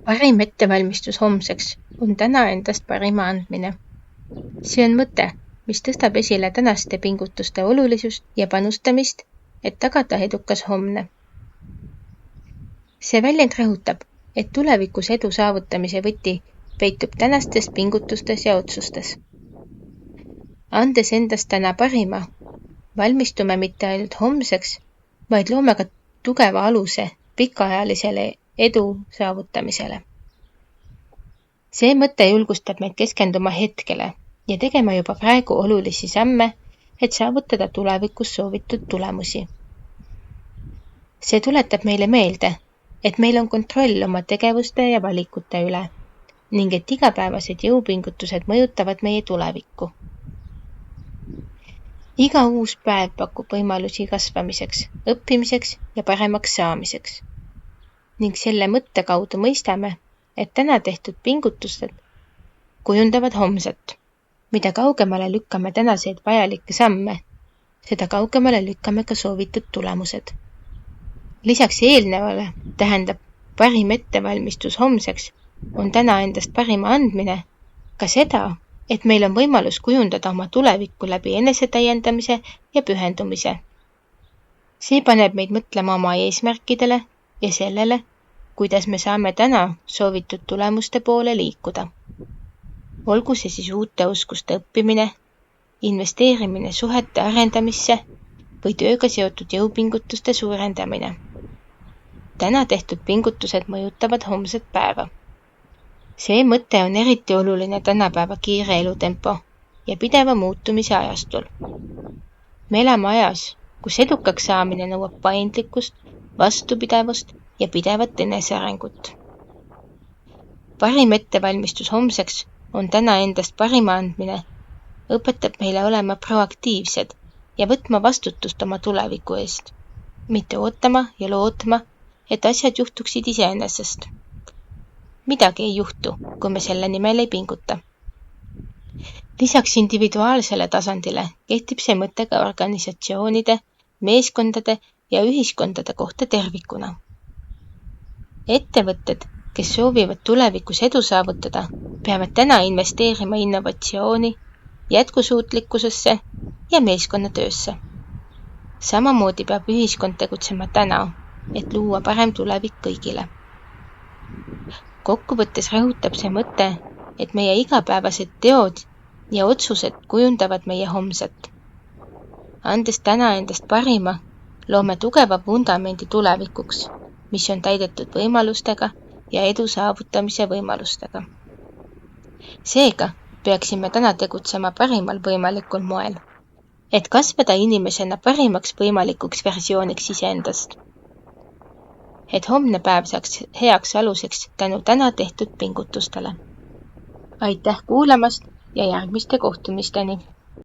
Parim ettevalmistus homseks on täna endast parima andmine. See on mõte, mis tõstab esile tänaste pingutuste olulisust ja panustamist, et tagada edukas homne. See väljend rõhutab, et tulevikus edu saavutamise võti peitub tänastes pingutustes ja otsustes. Andes endast täna parima, valmistume mitte ainult homseks, vaid loome ka tugeva aluse pikaajalisele edu saavutamisele. See mõte julgustab meid keskenduma hetkele ja tegema juba praegu olulisi samme, et saavutada tulevikus soovitud tulemusi. See tuletab meile meelde, et meil on kontroll oma tegevuste ja valikute üle ning et igapäevased jõupingutused mõjutavad meie tulevikku. Iga uus päev pakub võimalusi kasvamiseks, õppimiseks ja paremaks saamiseks. Ning selle mõtte kaudu mõistame, et täna tehtud pingutused kujundavad homset. Mida kaugemale lükkame tänaseid vajalikke samme, seda kaugemale lükkame ka soovitud tulemused. Lisaks eelnevale tähendab parim ettevalmistus homseks on täna endast parima andmine ka seda, et meil on võimalus kujundada oma tulevikku läbi enesetäiendamise ja pühendumise. See paneb meid mõtlema oma eesmärkidele ja sellele, kuidas me saame täna soovitud tulemuste poole liikuda. Olgu see siis uute oskuste õppimine, investeerimine suhete arendamisse või tööga seotud jõupingutuste suurendamine. Täna tehtud pingutused mõjutavad homset päeva. See mõte on eriti oluline tänapäeva kiire elutempo ja pideva muutumise ajastul. Me elame ajas, kus edukaks saamine nõuab paindlikkust, vastupidavust ja pidevat enesearengut. Parim ettevalmistus homseks on täna endast parima andmine, õpetab meile olema proaktiivsed ja võtma vastutust oma tuleviku eest, mitte ootama ja lootma, et asjad juhtuksid iseenesest. Midagi ei juhtu, kui me selle nimel ei pinguta. Lisaks individuaalsele tasandile kehtib see mõte ka organisatsioonide, meeskondade ja ühiskondade kohta tervikuna. Ettevõtted, kes soovivad tulevikus edu saavutada, peavad täna investeerima innovatsiooni, jätkusuutlikkusesse ja meeskonnatöösse. Samamoodi peab ühiskond tegutsema täna, et luua parem tulevik kõigile. Kokkuvõttes rõhutab see mõte, et meie igapäevased teod ja otsused kujundavad meie homset. Andes täna endast parima, loome tugeva vundamendi tulevikuks, mis on täidetud võimalustega ja edu saavutamise võimalustega. Seega peaksime täna tegutsema parimal võimalikul moel, et kasvada inimesena parimaks võimalikuks versiooniks iseendast. Et homne päev saaks heaks aluseks tänu täna tehtud pingutustele. Aitäh kuulamast ja järgmiste kohtumisteni!